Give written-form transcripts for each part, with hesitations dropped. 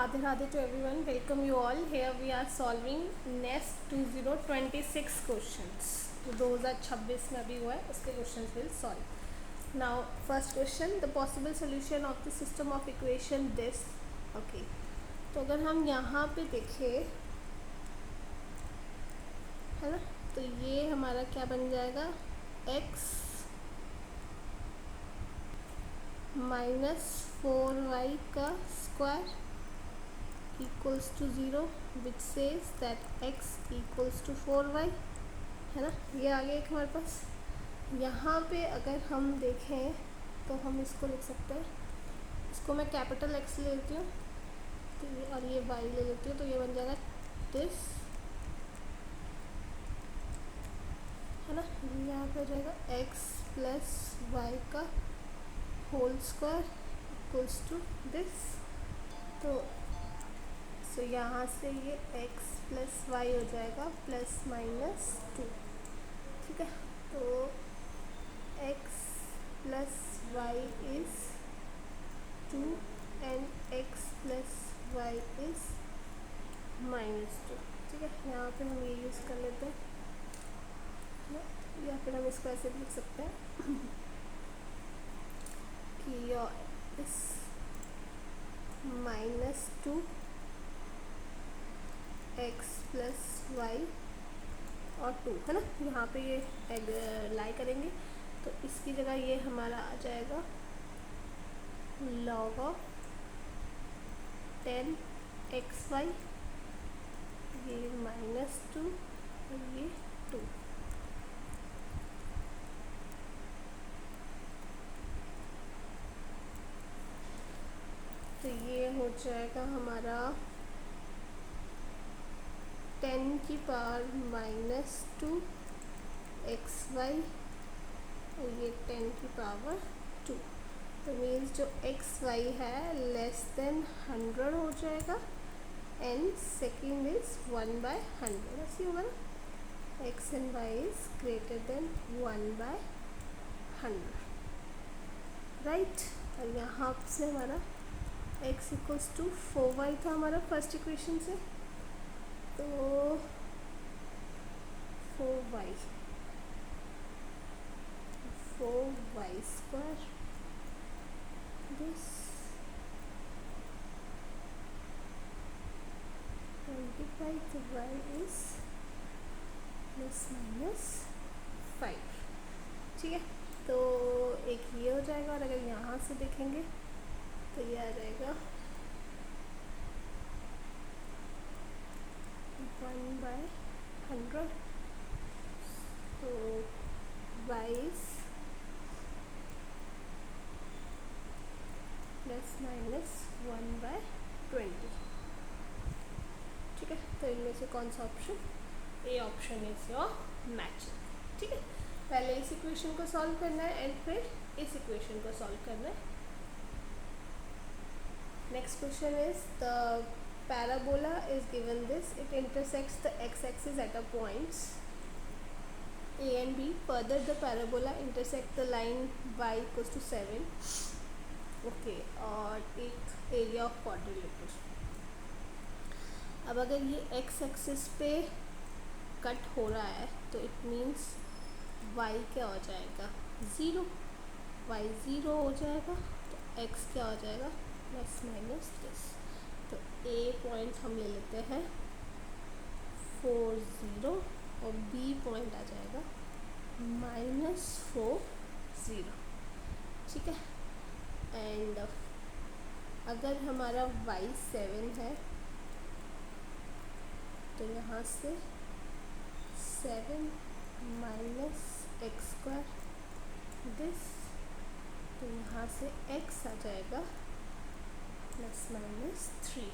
Radhe Radhe to everyone. Welcome you all. Here we are solving next 2026 questions. तो 2026 में अभी हुआ है उसके questions will solve. Now first question, the possible solution of the system of equation this. Okay. तो अगर हम यहाँ पे देखें है ना, तो ये हमारा क्या बन जाएगा, x -4y का square equals to 0 which says that x equals to 4y, है ना। ये आ गया एक हमारे पास। यहाँ पे अगर हम देखें तो हम इसको लिख सकते हैं, इसको मैं कैपिटल X ले लेती हूँ तो ये, और ये y ले लेती हूँ तो ये बन जाएगा दिस, है ना। यहाँ पे हो जाएगा x प्लस वाई का whole square equals to this. तो यहाँ से ये x प्लस वाई हो जाएगा ±2, ठीक है। तो x plus Y is 2 and x plus Y is -2, ठीक है। यहाँ पे हम ये यूज़ कर लेते हैं या फिर हम इसको ऐसे भी लिख सकते हैं कि इस -2 x प्लस वाई और 2, है ना। यहाँ पे ये लाई करेंगे तो इसकी जगह ये हमारा आ जाएगा log ऑफ 10xy, ये -2 और ये 2। तो ये हो जाएगा हमारा 10 की पावर -2 xy और ये 10 की पावर 2। तो मीन्स जो xy है लेस देन 100 हो जाएगा एंड सेकेंड इज 1/100, ऐसी होगा ना। x and y is greater than 1/100, right. और यहाँ से हमारा x इक्वल्स टू 4y था हमारा फर्स्ट इक्वेशन से, तो 4y स्क्वायर दिस 25, तो y इज ±5, ठीक है। तो एक ये हो जाएगा, और अगर यहाँ से देखेंगे तो ये आ जाएगा 1/100, तो y इज ±1/20, ठीक है। तो इनमें से कौन सा option, A option is your matching, ठीक है। पहले इस इक्वेशन को सॉल्व करना है एंड फिर इस इक्वेशन को सॉल्व करना है। Next question is the parabola is given this, it intersects the x-axis at a points a and b. Further the parabola intersect the line y equals to 7, okay. और एक area of quadrilateral. अब अगर ये x axis पे cut हो रहा है तो इट मीन्स वाई क्या हो जाएगा, 0, वाई 0 हो जाएगा, तो एक्स क्या हो जाएगा ±this। तो ए पॉइंट हम ले लेते हैं 4 0 और बी पॉइंट आ जाएगा -4 0, ठीक है। एंड अगर हमारा y 7 है तो यहाँ से 7 -x² दिस, तो यहाँ से x आ जाएगा ±3,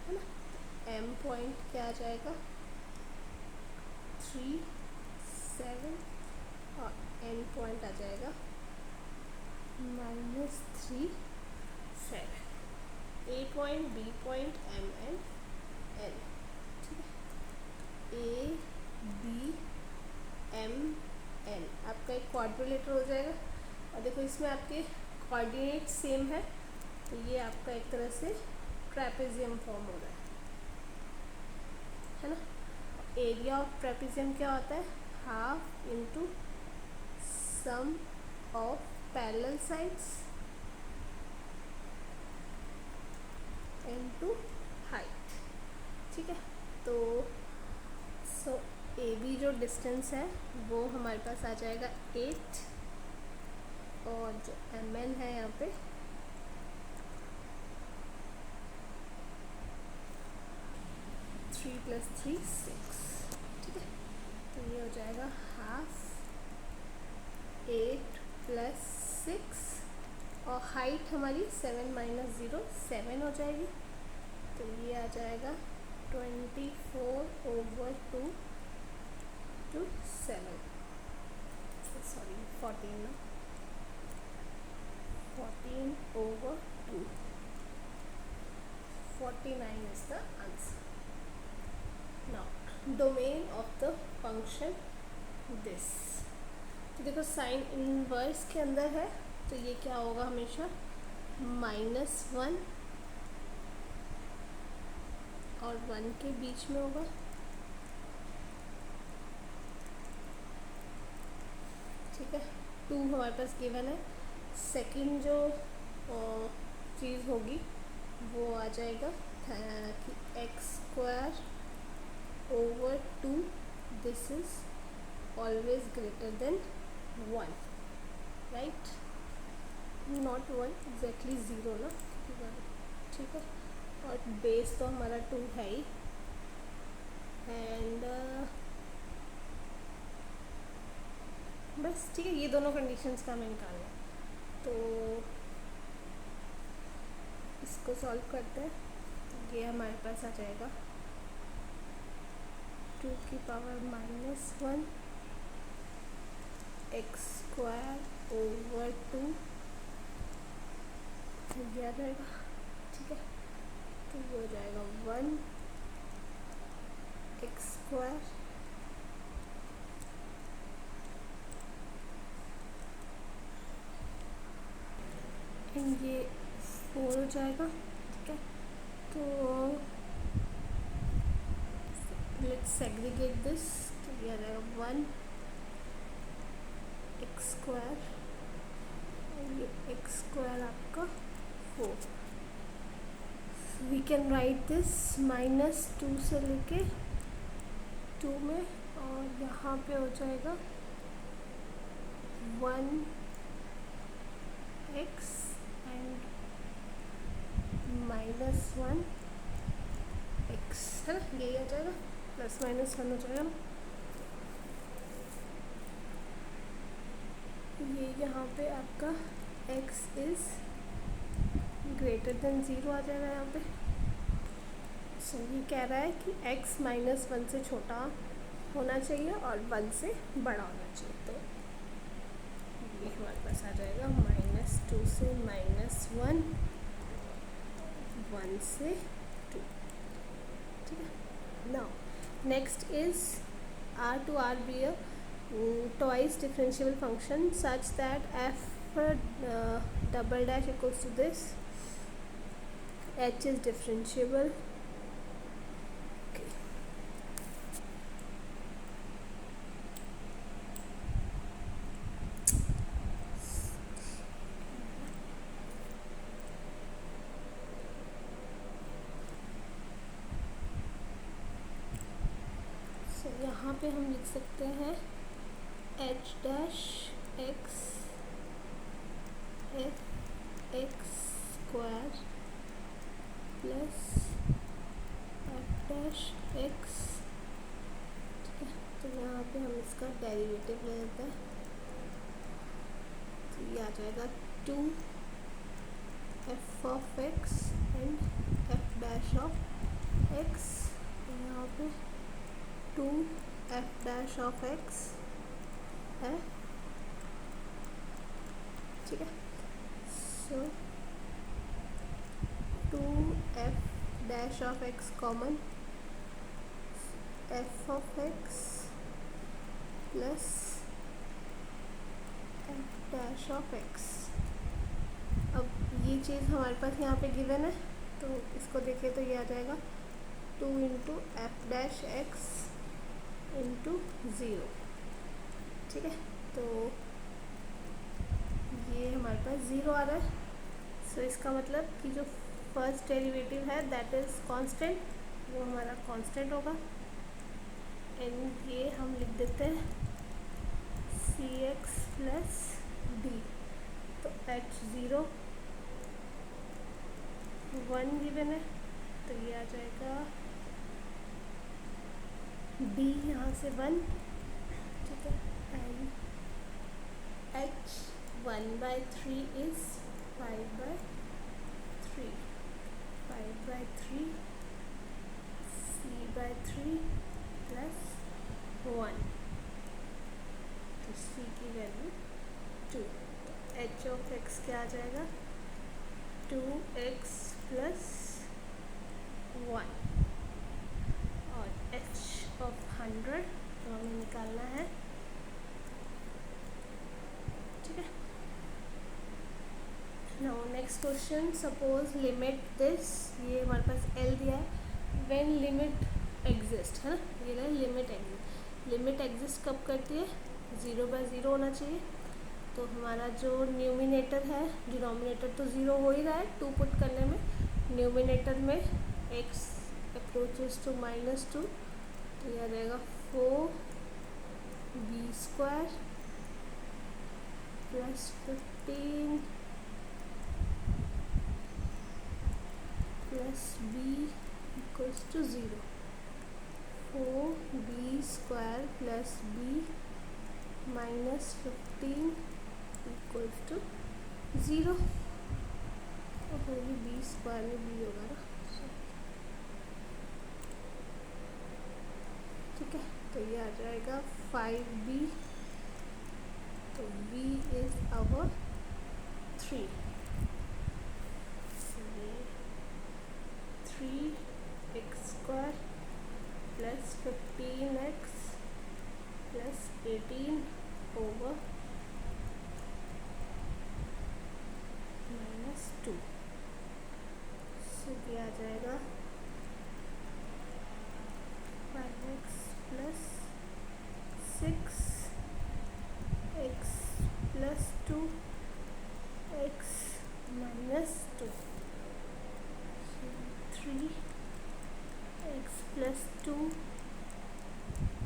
है ना। m पॉइंट क्या आ जाएगा 3 7 और n पॉइंट आ जाएगा -3 7, a point, b point, m and n, ठीक है। a b m n आपका एक क्वाड्रिलेटर हो जाएगा। और देखो इसमें आपके कोऑर्डिनेट सेम है, तो ये आपका एक तरह से ट्रेपेजियम फॉर्म हो रहा है ना। एरिया ऑफ ट्रेपेजियम क्या होता है, half into sum of parallel sides into height. ठीक है, तो सो ए बी जो डिस्टेंस है वो हमारे पास आ जाएगा 8, और जो एम एन है यहाँ पे 3 + 3 6। ठीक है, तो ये हो जाएगा हाफ 8 + 6, और हाइट हमारी 7 - 0 7 हो जाएगी। तो ये आ जाएगा 24/2 to 7, सॉरी 14 ना, 14/2, 49 is the answer. Now domain of the function this, तो देखो साइन इनवर्स के अंदर है तो ये क्या होगा, हमेशा -1 और 1 के बीच में होगा। ठीक है, 2 हमारे पास गिवन है। सेकंड जो चीज़ होगी वो आ जाएगा कि x²/2 this is always greater than 1, right, not 1 exactly 0 ना, 1। ठीक है, और बेस तो हमारा 2 है ही, एंड बस। ठीक है, ये दोनों कंडीशंस का हमें निकालना है, तो इसको सॉल्व करते हैं। तो ये हमारे पास आ जाएगा 2 की पावर -1 x²/2, ये आ जाएगा। ठीक है, तो ये हो जाएगा 1 x², एंड ये 4 हो जाएगा। ठीक है, तो लेट्स सेग्रीगेट दिस, तो ये आ जाएगा 1 x², और ये x² आपका 4। वी कैन राइट दिस -2 से लेके 2 में, और यहाँ पे हो जाएगा 1 x एंड -1 x, है ना, यही आ जाएगा, +-1 हो जाएगा ना। ये यहाँ पे आपका x इज़ ग्रेटर देन 0 आ जाएगा यहाँ पे। सो ये कह रहा है कि x -1 से छोटा होना चाहिए और 1 से बड़ा होना चाहिए, तो ये हमारे पास आ जाएगा -2 से -1, 1 से 2। ठीक है, now next is R to R be a twice differentiable function such that f double dash equals to this, h is differentiable। यहाँ पे हम लिख सकते हैं h dash x x² plus f dash x। ठीक है, तो यहाँ पे हम इसका डेरिवेटिव ले लेते हैं, तो ये आ जाएगा 2 f of x and f dash of x। यहाँ पे 2 f डैश ऑफ x है। ठीक है, सो 2 f dash of x common, f of x plus f dash of x। अब ये चीज़ हमारे पास यहाँ पे गिवन है, तो इसको देखें तो ये आ जाएगा 2 into F dash x into zero. ठीक है, तो ये हमारे पास ज़ीरो आ रहा है। सो इसका मतलब कि जो फर्स्ट डेरिवेटिव है दैट इज़ कांस्टेंट, वो हमारा कांस्टेंट होगा। एंड ये हम लिख देते हैं सी एक्स प्लस डी। तो एच ज़ीरो 1 गिवन है, तो ये आ जाएगा डी यहाँ से 1। ठीक है, and H 1/3 is 5/3, 5/3 c/3 plus 1। तो c की वैल्यू 2। तो एच ऑफ एक्स क्या आ जाएगा 2x प्लस 1। और h ऑफ 100 तो हमें निकालना है। ठीक है, now next question, suppose limit this, ये हमारे पास l दिया है, व्हेन लिमिट एग्जिस्ट, है ना, ये है लिमिट एग्जिस्ट। लिमिट एग्जिस्ट कब करती है, 0/0 होना चाहिए। तो हमारा जो न्यूमिनेटर है, डिनोमिनेटर तो ज़ीरो हो ही रहा है 2 पुट करने में, न्यूमिनेटर में x अप्रोचेस टू -2, तो यह रहेगा 4b² प्लस 15 प्लस b equals to 0। 4b² plus b minus 15 equals to 0। तो होगी b² में b होगा ना। ठीक है, तो ये आ जाएगा 5b। तो b is our 3। 3x² plus 15x plus 18 over -2। So ये आ जाएगा 5x plus 6 x plus 2 x minus 2। 3x plus 2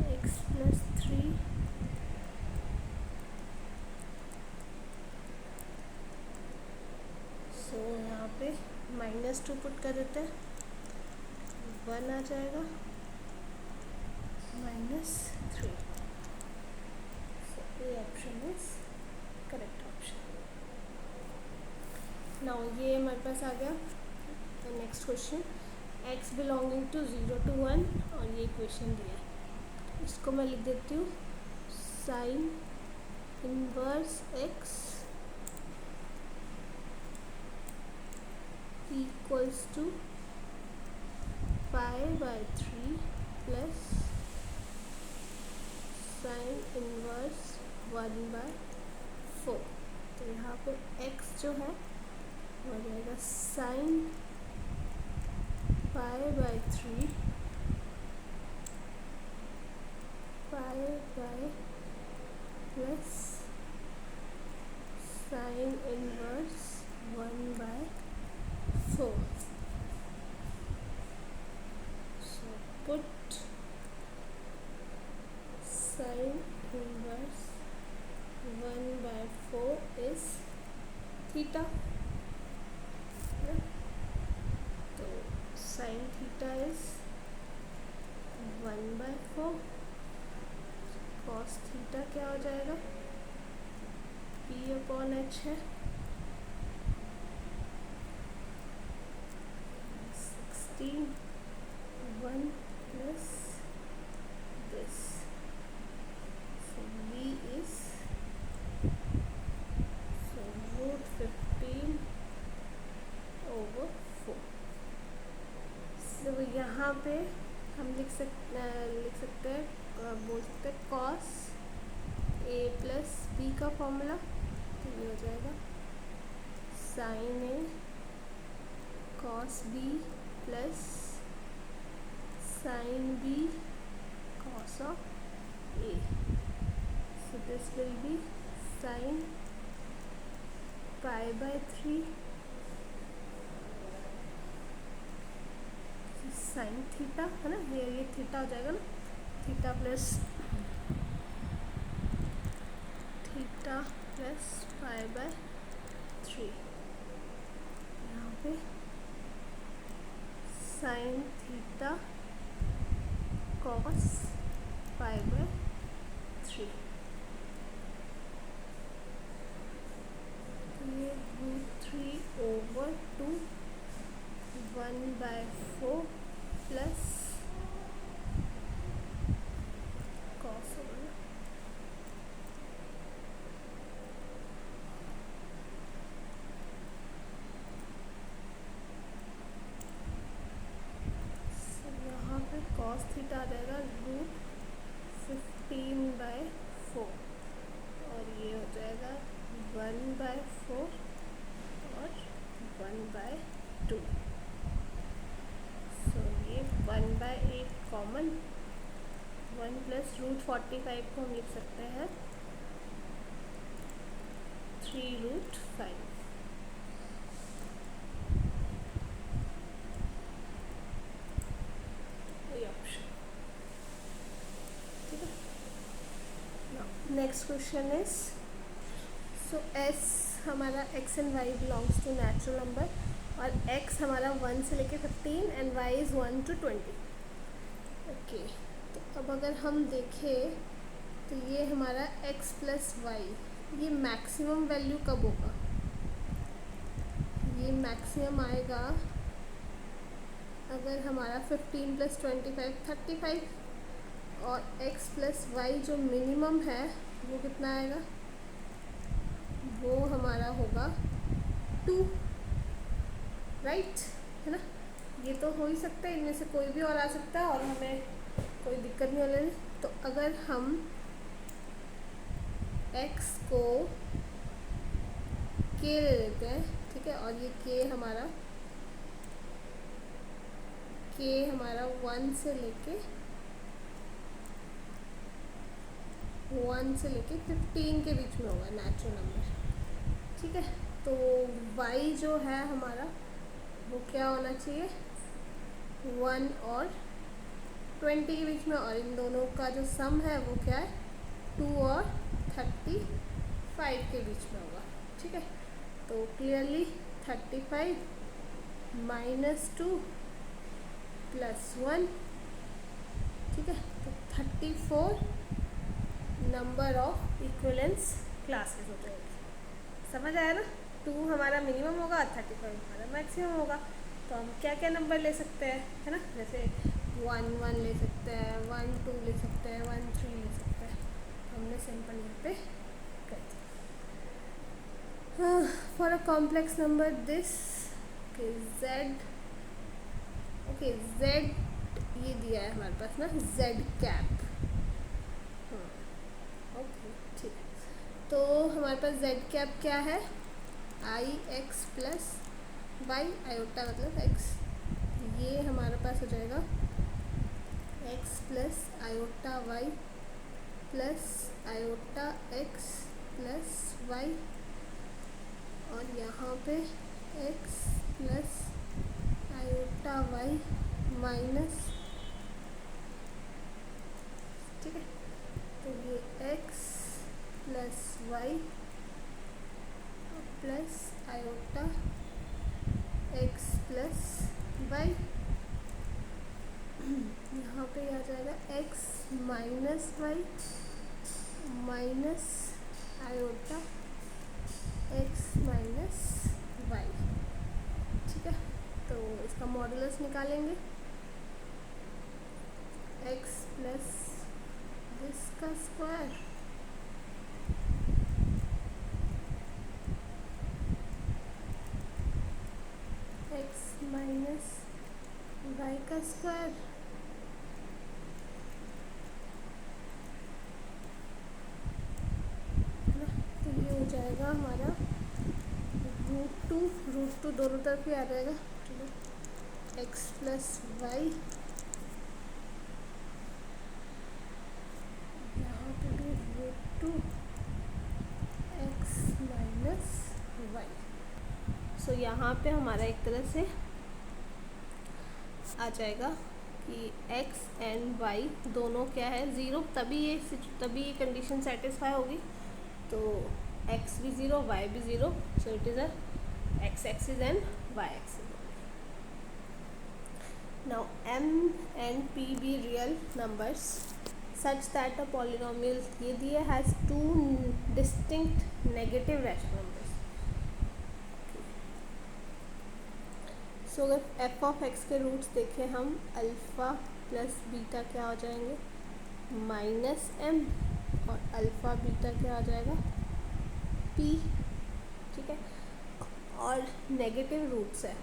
x plus 3 so यहाँ पे -2 पुट कर देते हैं, 1 आ जाएगा -3। So a option is correct option. Now ये हमारे पास आ गया। तो next question, x belonging to 0 to 1, और ये इक्वेशन दिया है, इसको मैं लिख देती हूँ sine inverse x equals to 5/3 plus sine inverse 1/4। तो यहाँ पे x जो है वो आ जाएगा sine 5/3 plus sine inverse 1/4। So put sine inverse 1/4 is theta. तो sine theta is 1/4। Cos theta क्या हो जाएगा, p/h है 16 1 plus this. So b is √15 over 4। So यहाँ पे हम लिख सकते हैं, बोल सकते हैं cos a प्लस b का फॉर्मूला। तो ये हो जाएगा sign a cos b plus sin b cos of a. So this will be sin pi by 3 sin theta है ना, ये थीटा हो जाएगा ना, थीटा प्लस पाई बाय 3, यहाँ पे sine theta cos pi by 3, ये √3/2 1/4 प्लस कॉस होगा ना, यहाँ पे कॉस थीटा आ जाएगा √15/4 और ये हो जाएगा 1/4 और 1/2। सो ये 1/8 कॉमन, 1 प्लस √45 को हम लिख सकते हैं 3√5। ये ऑप्शन ठीक है। Next question is, so as हमारा x and y belongs to natural number और x हमारा 1 से लेके 15 and y is 1 to 20। Okay, तो अब अगर हम देखें तो ये हमारा x प्लस वाई, ये मैक्सिमम वैल्यू कब होगा? ये मैक्सिमम आएगा अगर हमारा 15 प्लस 25 35 और x प्लस वाई जो मिनिमम है वो कितना आएगा? वो हमारा होगा 2, राइट है ना। ये तो हो ही सकता है, इनमें से कोई भी और आ सकता है और हमें कोई दिक्कत नहीं होने। तो अगर हम x को k ले लेते हैं, ठीक है, और ये k हमारा 1 से लेके 15 के बीच में होगा नेचुरल नंबर, ठीक है। तो y जो है हमारा वो क्या होना चाहिए? 1 और 20 के बीच में, और इन दोनों का जो सम है वो क्या है? 2 और 35 के बीच में होगा, ठीक है। तो क्लियरली 35 माइनस 2 प्लस 1, ठीक है, तो 34 नंबर ऑफ इक्विवेलेंस क्लासेस हो जाएगी। समझ आया ना? 2 हमारा मिनिमम होगा, 35 हमारा मैक्सिमम होगा। तो हम क्या क्या नंबर ले सकते हैं, है ना, जैसे 1 ले सकते हैं, 1 2 ले सकते हैं, 1 3 ले सकते हैं। हमने सिंपल यहाँ पे कर दिया। For a complex number this z, okay z ये दिया है हमारे पास ना, z कैप, ओके ठीक है। तो हमारे पास z कैप क्या है? I X plus Y, iota मतलब x, ये हमारे पास हो जाएगा x plus iota Y plus iota x plus Y, और यहाँ पे x plus iota Y minus, ठीक है। तो ये x plus Y plus iota x plus Y, यहाँ पे आ जाएगा x minus Y minus iota x minus Y, ठीक है। तो इसका मॉडुलस निकालेंगे, x प्लस इसका स्क्वायर x माइनस वाई का स्क्वायर, तो ये हो जाएगा हमारा √2 दोनों तरफ ही आ जाएगा, ठीक है। एक्स प्लस वाई, यहाँ पे भी root two x minus y. So यहाँ पे हमारा एक तरह से आ जाएगा कि x एंड y दोनों क्या है 0, तभी ये कंडीशन सेटिस्फाई होगी। तो x भी 0 y भी 0, so it is a x axis and y axis. Now m and p be real numbers such that a polynomial ये दिए has two distinct negative rational numbers। सो अगर f of x के roots देखें हम, alpha plus beta क्या हो जाएंगे minus m, और अल्फ़ा बीटा क्या आ जाएगा p, ठीक है। और नेगेटिव रूट्स है,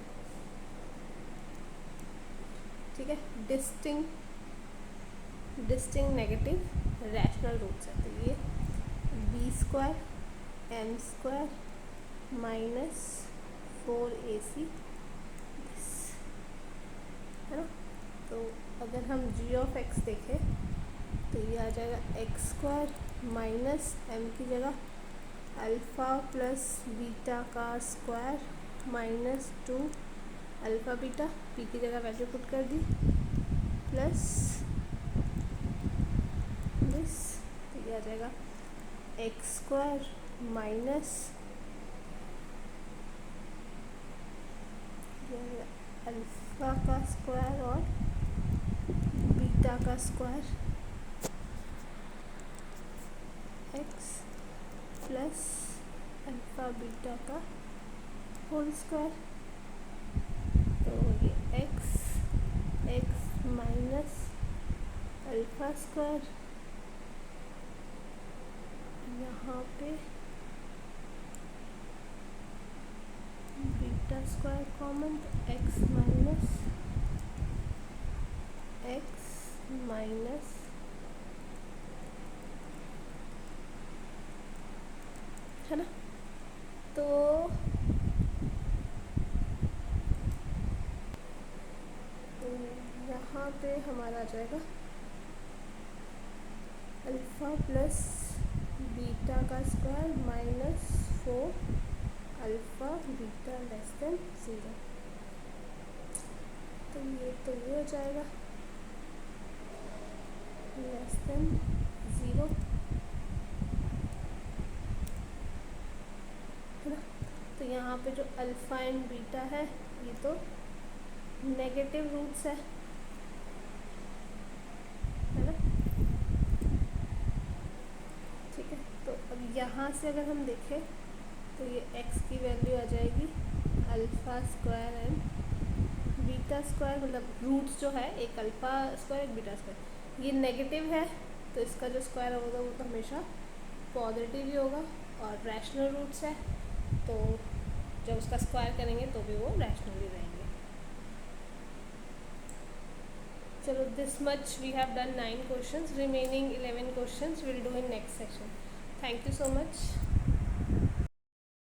ठीक है, डिस्टिंक्ट नेगेटिव रैशनल रूट्स है। तो ये B square M square minus 4ac है ना। तो अगर हम g ऑफ x देखें तो ये आ जाएगा एक्स स्क्वायर माइनस एम की जगह अल्फ़ा प्लस बीटा का square minus 2 alpha beta, P की जगह वैल्यू पुट कर दी, प्लस दिस, तो ये आ जाएगा एक्स स्क्वायर माइनस अल्फ़ा का स्क्वायर और बीटा का square x plus alpha beta का होल स्क्वायर। तो ये एक्स माइनस अल्फ़ा स्क्वायर, यहाँ पे बीटा स्क्वायर कॉमन, तो एक्स माइनस है ना। तो यहाँ पे हमारा आ जाएगा अल्फ़ा प्लस बीटा का square minus 4 alpha beta less than 0। तो ये हो जाएगा लेस देन 0 है ना। तो यहाँ पे जो अल्फ़ा एंड बीटा है ये तो नेगेटिव रूट्स है ना, ठीक है। तो अब यहाँ से अगर हम देखें तो ये x की वैल्यू आ जाएगी alpha square and beta square, मतलब रूट्स जो है एक अल्फ़ा स्क्वायर एक बीटा स्क्वायर, ये नेगेटिव है तो इसका जो स्क्वायर होगा वो तो हमेशा पॉजिटिव ही होगा, और रैशनल रूट्स है तो जब उसका स्क्वायर करेंगे तो भी वो रैशनल ही रहेंगे। चलो this much we have done 9 questions, remaining 11 questions will do in next session. Thank you so much.